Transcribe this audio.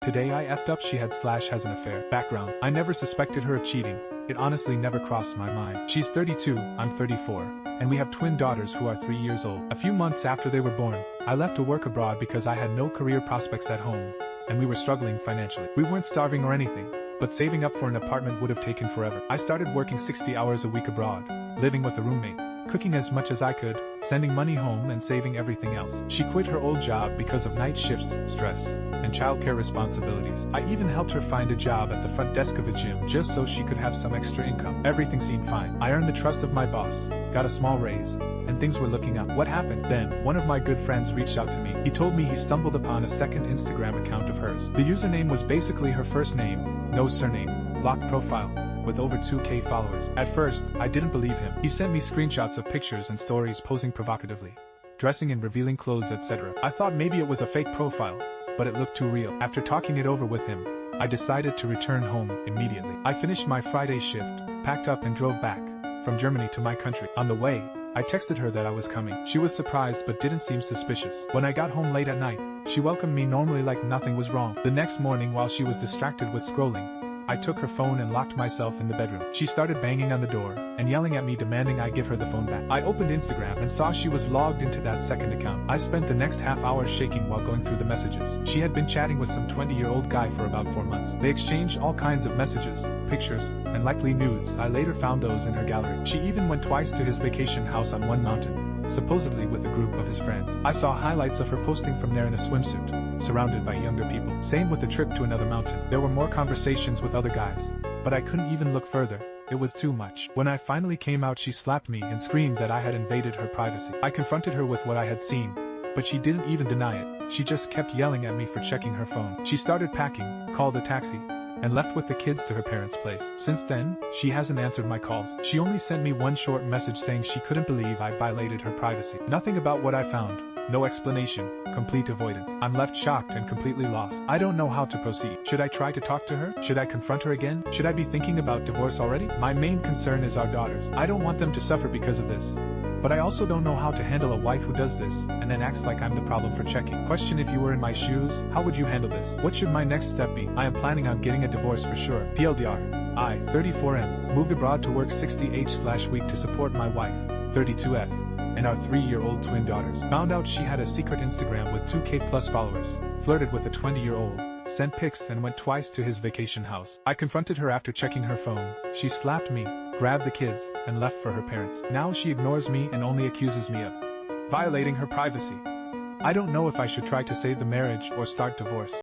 Today I effed up she has an affair. Background. I never suspected her of cheating. It honestly never crossed my mind. She's 32, I'm 34, and we have twin daughters who are 3 years old. A few months after they were born, I left to work abroad because I had no career prospects at home, and we were struggling financially. We weren't starving or anything, but saving up for an apartment would have taken forever. I started working 60 hours a week abroad, living with a roommate, cooking as much as I could, sending money home and saving everything else. She quit her old job because of night shifts, stress, and childcare responsibilities. I even helped her find a job at the front desk of a gym just so she could have some extra income. Everything seemed fine. I earned the trust of my boss, got a small raise, and things were looking up. What happened? Then, one of my good friends reached out to me. He told me he stumbled upon a second Instagram account of hers. The username was basically her first name, no surname, locked profile, with over 2K followers. At first, I didn't believe him. He sent me screenshots of pictures and stories posing provocatively, dressing in revealing clothes, etc. I thought maybe it was a fake profile, but it looked too real. After talking it over with him, I decided to return home immediately. I finished my Friday shift, packed up and drove back from Germany to my country. On the way, I texted her that I was coming. She was surprised but didn't seem suspicious. When I got home late at night, she welcomed me normally like nothing was wrong. The next morning, while she was distracted with scrolling, I took her phone and locked myself in the bedroom. She started banging on the door and yelling at me, demanding I give her the phone back. I opened Instagram and saw she was logged into that second account. I spent the next half hour shaking while going through the messages. She had been chatting with some 20-year-old guy for about 4 months. They exchanged all kinds of messages, pictures, and likely nudes. I later found those in her gallery. She even went twice to his vacation house on one mountain, supposedly with a group of his friends. I saw highlights of her posting from there in a swimsuit, surrounded by younger people. Same with the trip to another mountain. There were more conversations with other guys, but I couldn't even look further. It was too much. When I finally came out, she slapped me and screamed that I had invaded her privacy. I confronted her with what I had seen, but she didn't even deny it. She just kept yelling at me for checking her phone. She started packing, called a taxi, and left with the kids to her parents' place. Since then, she hasn't answered my calls. She only sent me one short message saying she couldn't believe I violated her privacy. Nothing about what I found. No explanation, complete avoidance. I'm left shocked and completely lost. I don't know how to proceed. Should I try to talk to her? Should I confront her again? Should I be thinking about divorce already? My main concern is our daughters. I don't want them to suffer because of this. But I also don't know how to handle a wife who does this, and then acts like I'm the problem for checking. Question: if you were in my shoes, how would you handle this? What should my next step be? I am planning on getting a divorce for sure. TLDR, I, 34M, moved abroad to work 60h/week to support my wife, 32F, and our 3-year-old twin daughters. Found out she had a secret Instagram with 2K plus followers, flirted with a 20-year-old, sent pics and went twice to his vacation house. I confronted her after checking her phone. She slapped me, grabbed the kids, and left for her parents. Now she ignores me and only accuses me of violating her privacy. I don't know if I should try to save the marriage or start divorce.